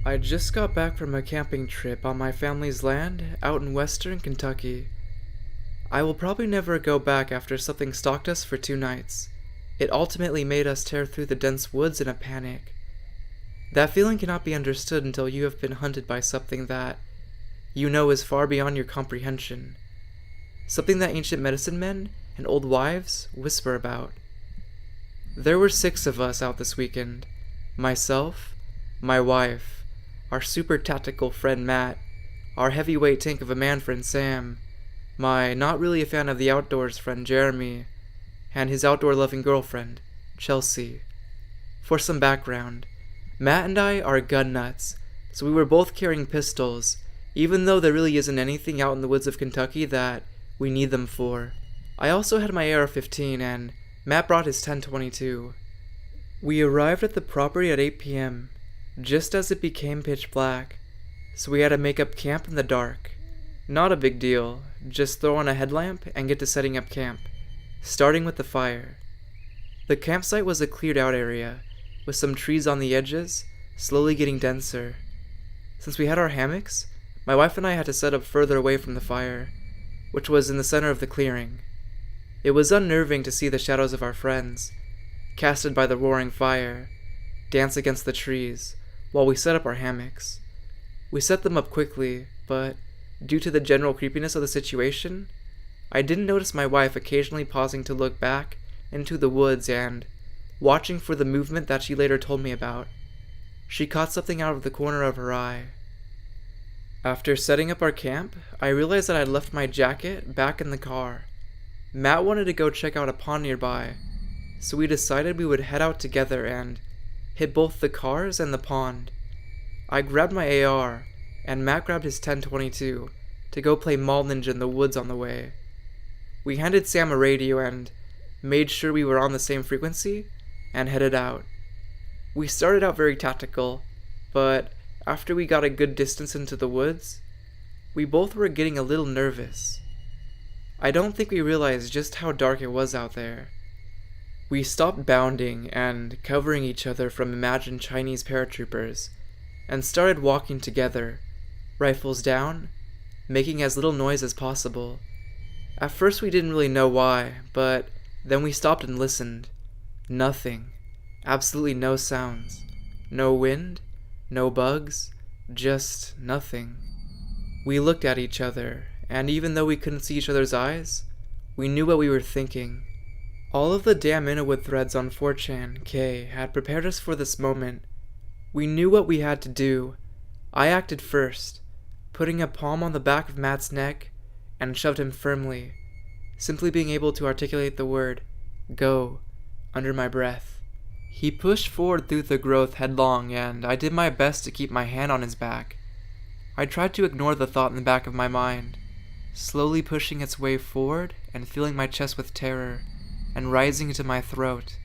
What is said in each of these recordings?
I just got back from a camping trip on my family's land out in western Kentucky. I will probably never go back after something stalked us for 2 nights. It ultimately made us tear through the dense woods in a panic. That feeling cannot be understood until you have been hunted by something that you know is far beyond your comprehension. Something that ancient medicine men and old wives whisper about. There were 6 of us out this weekend. Myself, my wife, our super tactical friend Matt, our heavyweight tank of a man friend Sam, my not really a fan of the outdoors friend Jeremy, and his outdoor loving girlfriend, Chelsea. For some background, Matt and I are gun nuts, so we were both carrying pistols, even though there really isn't anything out in the woods of Kentucky that we need them for. I also had my AR-15 and Matt brought his 10-22. We arrived at the property at 8 p.m., just as it became pitch black, so we had to make up camp in the dark. Not a big deal, just throw on a headlamp and get to setting up camp, starting with the fire. The campsite was a cleared out area, with some trees on the edges, slowly getting denser. Since we had our hammocks, my wife and I had to set up further away from the fire, which was in the center of the clearing. It was unnerving to see the shadows of our friends, casted by the roaring fire, dance against the trees, while we set up our hammocks. We set them up quickly, but due to the general creepiness of the situation, I didn't notice my wife occasionally pausing to look back into the woods and watching for the movement that she later told me about. She caught something out of the corner of her eye. After setting up our camp, I realized that I had left my jacket back in the car. Matt wanted to go check out a pond nearby, so we decided we would head out together and hit both the cars and the pond. I grabbed my AR, and Matt grabbed his 10-22 to go play Mall Ninja in the woods on the way. We handed Sam a radio and made sure we were on the same frequency and headed out. We started out very tactical, but after we got a good distance into the woods, we both were getting a little nervous. I don't think we realized just how dark it was out there. We stopped bounding and covering each other from imagined Chinese paratroopers, and started walking together, rifles down, making as little noise as possible. At first we didn't really know why, but then we stopped and listened. Nothing. Absolutely no sounds. No wind, no bugs, just nothing. We looked at each other, and even though we couldn't see each other's eyes, we knew what we were thinking. All of the damn Innowood threads on 4chan-K had prepared us for this moment. We knew what we had to do. I acted first, putting a palm on the back of Matt's neck and shoved him firmly, simply being able to articulate the word, "Go," under my breath. He pushed forward through the growth headlong, and I did my best to keep my hand on his back. I tried to ignore the thought in the back of my mind, slowly pushing its way forward and filling my chest with terror and rising into my throat.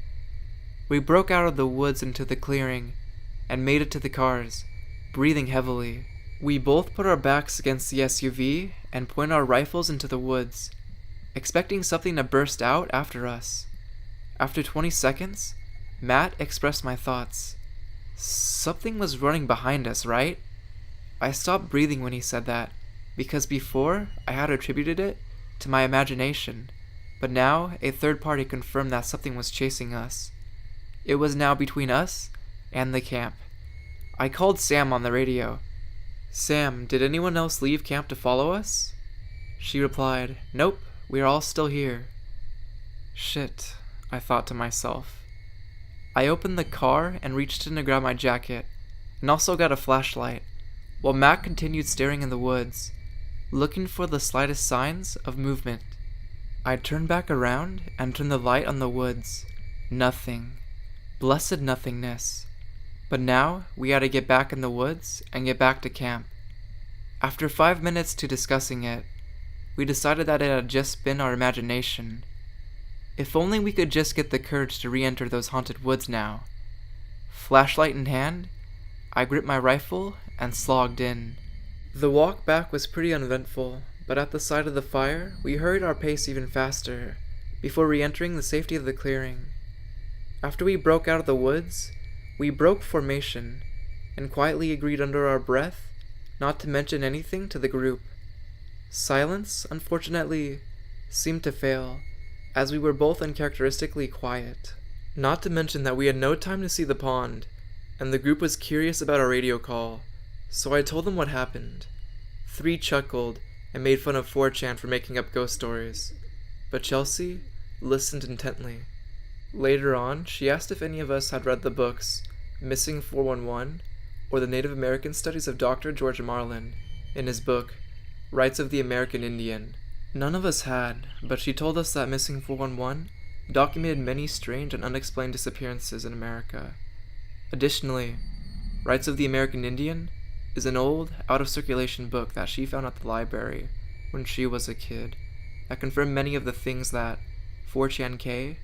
We broke out of the woods into the clearing and made it to the cars, breathing heavily. We both put our backs against the SUV and pointed our rifles into the woods, expecting something to burst out after us. After 20 seconds, Matt expressed my thoughts. Something was running behind us, right? I stopped breathing when he said that, because before I had attributed it to my imagination, but now a third party confirmed that something was chasing us. It was now between us and the camp. I called Sam on the radio. "Sam, did anyone else leave camp to follow us?" She replied, "Nope, we're all still here." Shit, I thought to myself. I opened the car and reached in to grab my jacket, and also got a flashlight, while Matt continued staring in the woods, looking for the slightest signs of movement. I turned back around and turned the light on the woods. Nothing. Blessed nothingness. But now we had to get back in the woods and get back to camp. After 5 minutes to discussing it, we decided that it had just been our imagination. If only we could just get the courage to re-enter those haunted woods now. Flashlight in hand, I gripped my rifle and slogged in. The walk back was pretty uneventful, but at the sight of the fire, we hurried our pace even faster, before re-entering the safety of the clearing. After we broke out of the woods, we broke formation, and quietly agreed under our breath not to mention anything to the group. Silence, unfortunately, seemed to fail, as we were both uncharacteristically quiet. Not to mention that we had no time to see the pond, and the group was curious about our radio call, so I told them what happened. 3 chuckled and made fun of 4chan for making up ghost stories, but Chelsea listened intently. Later on, she asked if any of us had read the books Missing 411 or the Native American Studies of Dr. George Marlin in his book Rights of the American Indian. None of us had, but she told us that Missing 411 documented many strange and unexplained disappearances in America. Additionally, Rights of the American Indian is an old, out-of-circulation book that she found at the library when she was a kid that confirmed many of the things that 4chanK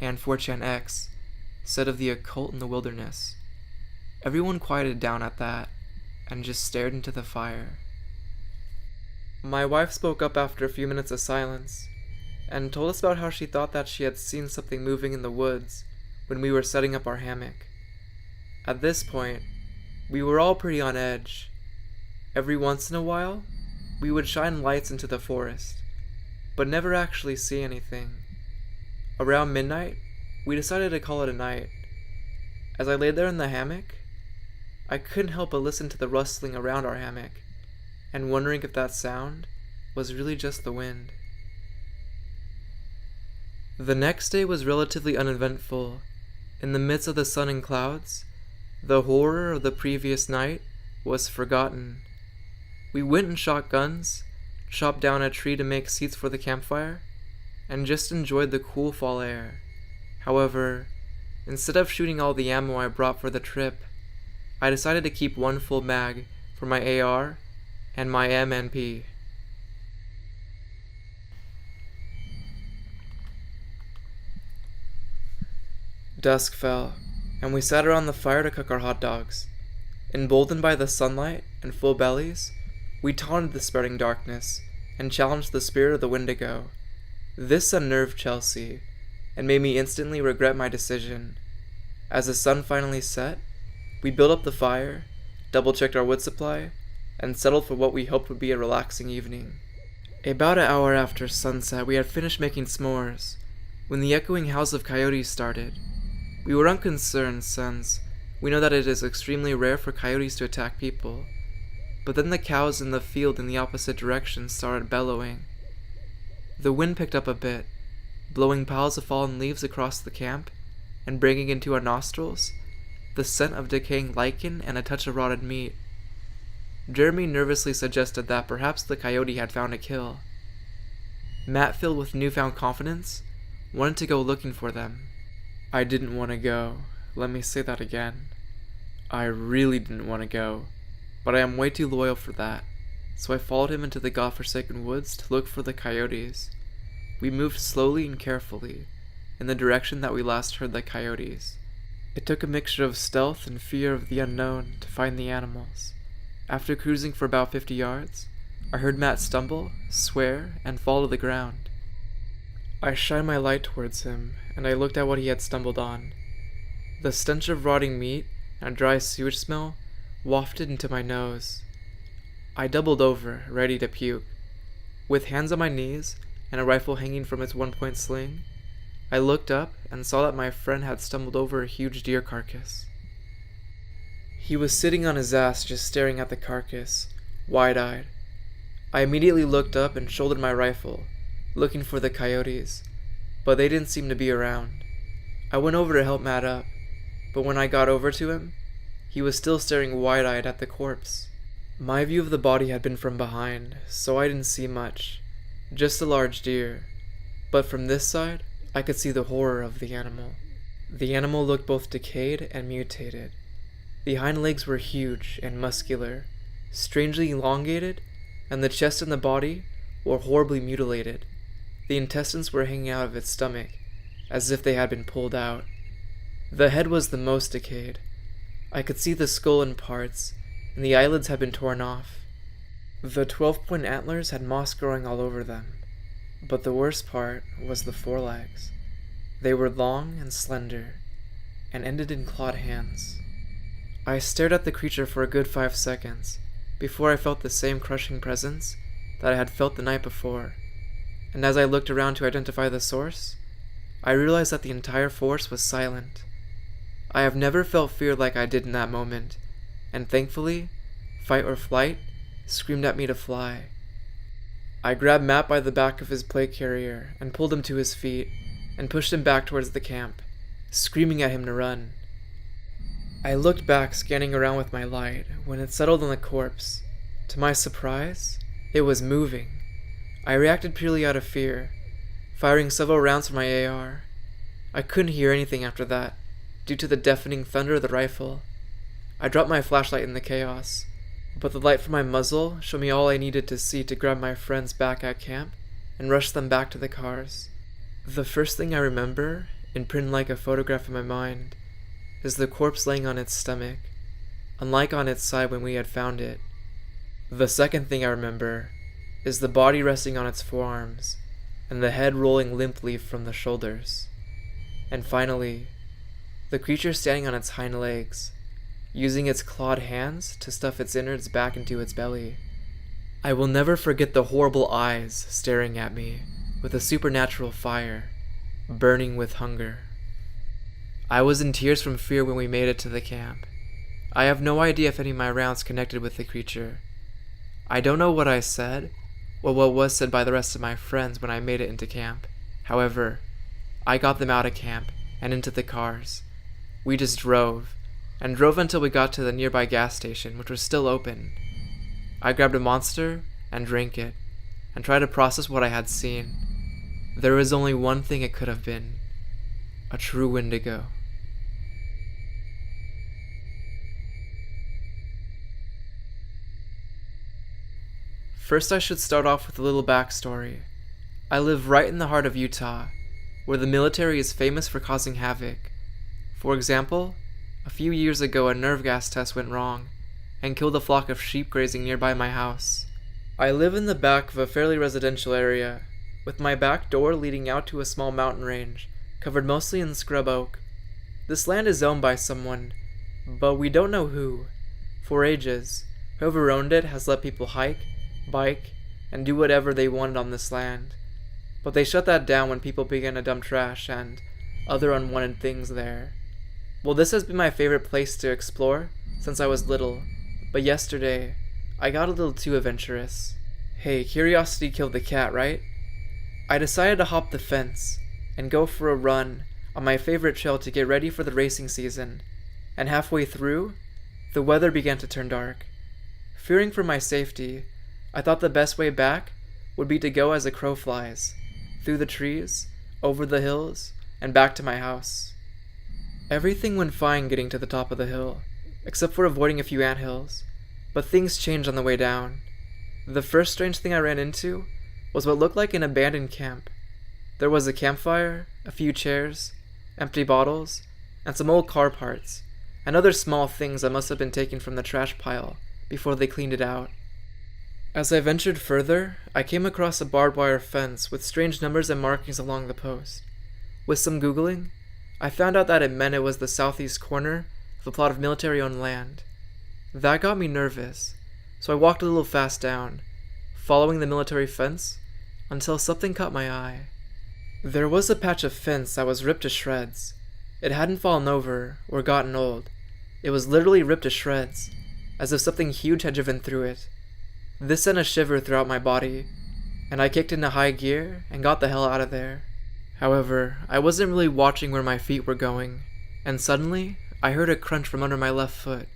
and 4chanX said of the occult in the wilderness. Everyone quieted down at that and just stared into the fire. My wife spoke up after a few minutes of silence and told us about how she thought that she had seen something moving in the woods when we were setting up our hammock. At this point, we were all pretty on edge. Every once in a while, we would shine lights into the forest, but never actually see anything. Around midnight, we decided to call it a night. As I lay there in the hammock, I couldn't help but listen to the rustling around our hammock, and wondering if that sound was really just the wind. The next day was relatively uneventful. In the midst of the sun and clouds, the horror of the previous night was forgotten. We went and shot guns, chopped down a tree to make seats for the campfire, and just enjoyed the cool fall air. However, instead of shooting all the ammo I brought for the trip, I decided to keep 1 full mag for my AR and my MNP. Dusk fell, and we sat around the fire to cook our hot dogs. Emboldened by the sunlight and full bellies, we taunted the spreading darkness and challenged the spirit of the Wendigo. This unnerved Chelsea, and made me instantly regret my decision. As the sun finally set, we built up the fire, double-checked our wood supply, and settled for what we hoped would be a relaxing evening. About an hour after sunset, we had finished making s'mores, when the echoing howls of coyotes started. We were unconcerned since we know that it is extremely rare for coyotes to attack people, but then the cows in the field in the opposite direction started bellowing. The wind picked up a bit, blowing piles of fallen leaves across the camp and bringing into our nostrils the scent of decaying lichen and a touch of rotted meat. Jeremy nervously suggested that perhaps the coyote had found a kill. Matt, filled with newfound confidence, wanted to go looking for them. I didn't want to go. Let me say that again. I really didn't want to go, but I am way too loyal for that, so I followed him into the godforsaken woods to look for the coyotes. We moved slowly and carefully, in the direction that we last heard the coyotes. It took a mixture of stealth and fear of the unknown to find the animals. After cruising for about 50 yards, I heard Matt stumble, swear, and fall to the ground. I shined my light towards him, and I looked at what he had stumbled on. The stench of rotting meat and a dry sewage smell wafted into my nose. I doubled over, ready to puke. With hands on my knees and a rifle hanging from its 1-point sling, I looked up and saw that my friend had stumbled over a huge deer carcass. He was sitting on his ass just staring at the carcass, wide-eyed. I immediately looked up and shouldered my rifle, looking for the coyotes, but they didn't seem to be around. I went over to help Matt up, but when I got over to him, he was still staring wide-eyed at the corpse. My view of the body had been from behind, so I didn't see much, just a large deer, but from this side, I could see the horror of the animal. The animal looked both decayed and mutated. The hind legs were huge and muscular, strangely elongated, and the chest and the body were horribly mutilated. The intestines were hanging out of its stomach, as if they had been pulled out. The head was the most decayed. I could see the skull in parts, and the eyelids had been torn off. The 12-point antlers had moss growing all over them, but the worst part was the forelegs. They were long and slender, and ended in clawed hands. I stared at the creature for a good 5 seconds before I felt the same crushing presence that I had felt the night before, and as I looked around to identify the source, I realized that the entire force was silent. I have never felt fear like I did in that moment, and thankfully, fight or flight screamed at me to fly. I grabbed Matt by the back of his plate carrier and pulled him to his feet and pushed him back towards the camp, screaming at him to run. I looked back, scanning around with my light, when it settled on the corpse. To my surprise, it was moving. I reacted purely out of fear, firing several rounds from my AR. I couldn't hear anything after that, due to the deafening thunder of the rifle. I dropped my flashlight in the chaos, but the light from my muzzle showed me all I needed to see to grab my friends back at camp and rush them back to the cars. The first thing I remember, imprinted like a photograph in my mind, is the corpse laying on its stomach, unlike on its side when we had found it. The second thing I remember is the body resting on its forearms and the head rolling limply from the shoulders. And finally, the creature standing on its hind legs, using its clawed hands to stuff its innards back into its belly. I will never forget the horrible eyes staring at me with a supernatural fire, burning with hunger. I was in tears from fear when we made it to the camp. I have no idea if any of my rounds connected with the creature. I don't know what I said, or what was said by the rest of my friends when I made it into camp. However, I got them out of camp and into the cars. We just drove until we got to the nearby gas station, which was still open. I grabbed a Monster and drank it, and tried to process what I had seen. There was only one thing it could have been: a true Wendigo. First, I should start off with a little backstory. I live right in the heart of Utah, where the military is famous for causing havoc. For example, a few years ago a nerve gas test went wrong and killed a flock of sheep grazing nearby my house. I live in the back of a fairly residential area, with my back door leading out to a small mountain range, covered mostly in scrub oak. This land is owned by someone, but we don't know who. For ages, whoever owned it has let people hike, bike, and do whatever they wanted on this land. But they shut that down when people began to dump trash and other unwanted things there. Well, this has been my favorite place to explore since I was little, but yesterday, I got a little too adventurous. Hey, curiosity killed the cat, right? I decided to hop the fence and go for a run on my favorite trail to get ready for the racing season, and halfway through, the weather began to turn dark. Fearing for my safety, I thought the best way back would be to go as a crow flies, through the trees, over the hills, and back to my house. Everything went fine getting to the top of the hill, except for avoiding a few anthills, but things changed on the way down. The first strange thing I ran into was what looked like an abandoned camp. There was a campfire, a few chairs, empty bottles, and some old car parts, and other small things that must have been taken from the trash pile before they cleaned it out. As I ventured further, I came across a barbed wire fence with strange numbers and markings along the post. With some Googling, I found out that it meant it was the southeast corner of a plot of military-owned land. That got me nervous, so I walked a little fast down, following the military fence, until something caught my eye. There was a patch of fence that was ripped to shreds. It hadn't fallen over or gotten old. It was literally ripped to shreds, as if something huge had driven through it. This sent a shiver throughout my body, and I kicked into high gear and got the hell out of there. However, I wasn't really watching where my feet were going, and suddenly, I heard a crunch from under my left foot.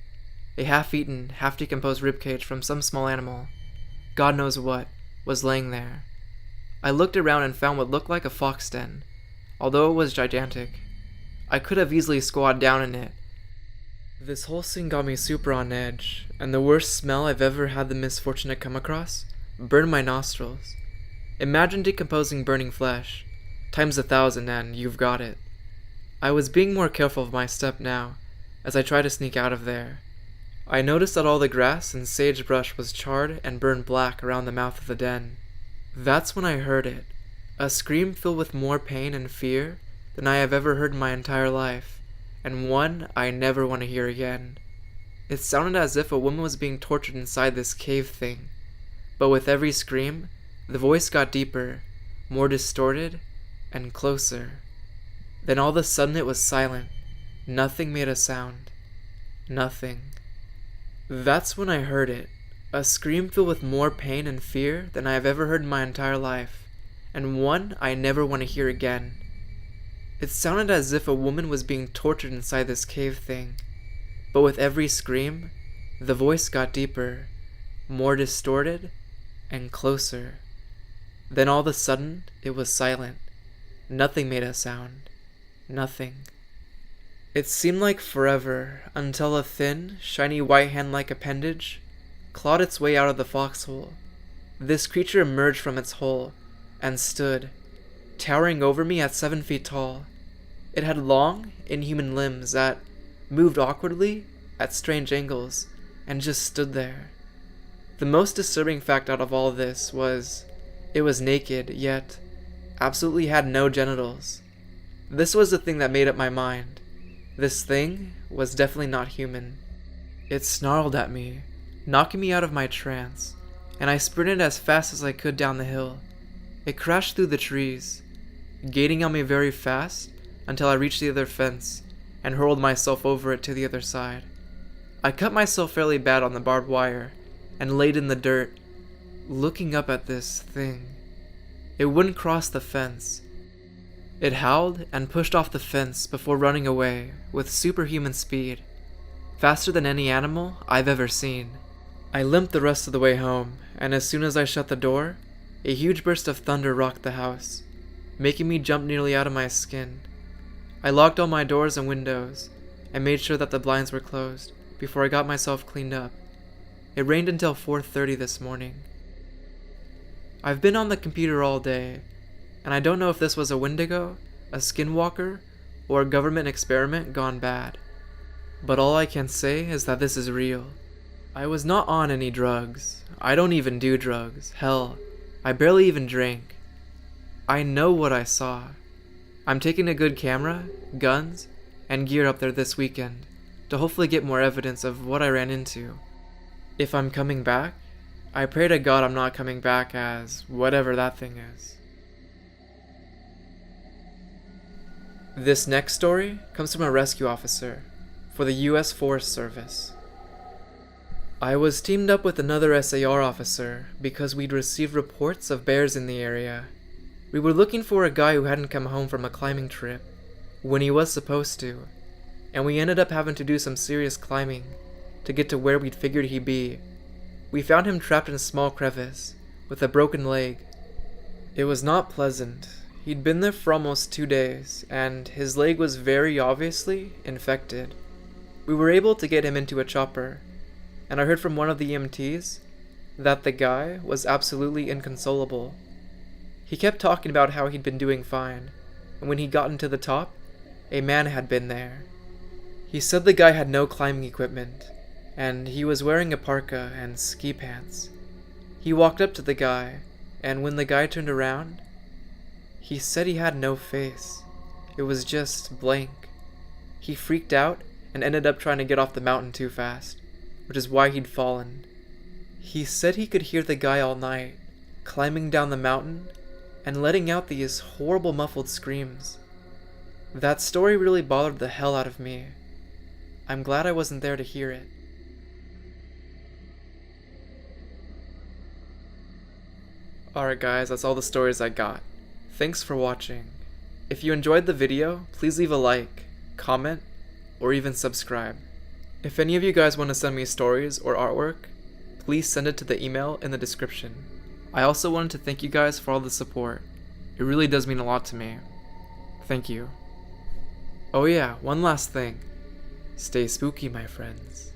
A half-eaten, half-decomposed ribcage from some small animal, God knows what, was laying there. I looked around and found what looked like a fox den, although it was gigantic. I could have easily squatted down in it. This whole scene got me super on edge, and the worst smell I've ever had the misfortune to come across burned my nostrils. Imagine decomposing burning flesh, times 1,000 and you've got it. I was being more careful of my step now, as I tried to sneak out of there. I noticed that all the grass and sagebrush was charred and burned black around the mouth of the den. That's when I heard it, a scream filled with more pain and fear than I have ever heard in my entire life, and one I never want to hear again. It sounded as if a woman was being tortured inside this cave thing, but with every scream, the voice got deeper, more distorted, and closer. Then all of a sudden it was silent. Nothing made a sound. Nothing. That's when I heard it. A scream filled with more pain and fear than I have ever heard in my entire life, and one I never want to hear again. It sounded as if a woman was being tortured inside this cave thing, but with every scream, the voice got deeper, more distorted, and closer. Then all of a sudden, it was silent. Nothing made a sound. Nothing. It seemed like forever, until a thin, shiny white hand-like appendage clawed its way out of the foxhole. This creature emerged from its hole, and stood, towering over me at 7 feet tall. It had long, inhuman limbs that moved awkwardly at strange angles, and just stood there. The most disturbing fact out of all this was, it was naked, yet absolutely had no genitals. This was the thing that made up my mind. This thing was definitely not human. It snarled at me, knocking me out of my trance, and I sprinted as fast as I could down the hill. It crashed through the trees, gaining on me very fast until I reached the other fence and hurled myself over it to the other side. I cut myself fairly bad on the barbed wire and laid in the dirt, looking up at this thing. It wouldn't cross the fence. It howled and pushed off the fence before running away with superhuman speed, faster than any animal I've ever seen. I limped the rest of the way home, and as soon as I shut the door, a huge burst of thunder rocked the house, making me jump nearly out of my skin. I locked all my doors and windows, and made sure that the blinds were closed before I got myself cleaned up. It rained until 4:30 this morning. I've been on the computer all day, and I don't know if this was a Wendigo, a skinwalker, or a government experiment gone bad. But all I can say is that this is real. I was not on any drugs. I don't even do drugs. Hell, I barely even drink. I know what I saw. I'm taking a good camera, guns, and gear up there this weekend to hopefully get more evidence of what I ran into. If I'm coming back, I pray to God I'm not coming back as whatever that thing is. This next story comes from a rescue officer for the U.S. Forest Service. I was teamed up with another SAR officer because we'd received reports of bears in the area. We were looking for a guy who hadn't come home from a climbing trip when he was supposed to, and we ended up having to do some serious climbing to get to where we'd figured he'd be. We found him trapped in a small crevice with a broken leg. It was not pleasant. He'd been there for almost 2 days, and his leg was very obviously infected. We were able to get him into a chopper, and I heard from one of the EMTs that the guy was absolutely inconsolable. He kept talking about how he'd been doing fine, and when he got into the top, a man had been there. He said the guy had no climbing equipment, and he was wearing a parka and ski pants. He walked up to the guy, and when the guy turned around, he said he had no face. It was just blank. He freaked out and ended up trying to get off the mountain too fast, which is why he'd fallen. He said he could hear the guy all night, climbing down the mountain and letting out these horrible muffled screams. That story really bothered the hell out of me. I'm glad I wasn't there to hear it. Alright guys, that's all the stories I got. Thanks for watching. If you enjoyed the video, please leave a like, comment, or even subscribe. If any of you guys want to send me stories or artwork, please send it to the email in the description. I also wanted to thank you guys for all the support. It really does mean a lot to me. Thank you. Oh yeah, one last thing. Stay spooky, my friends.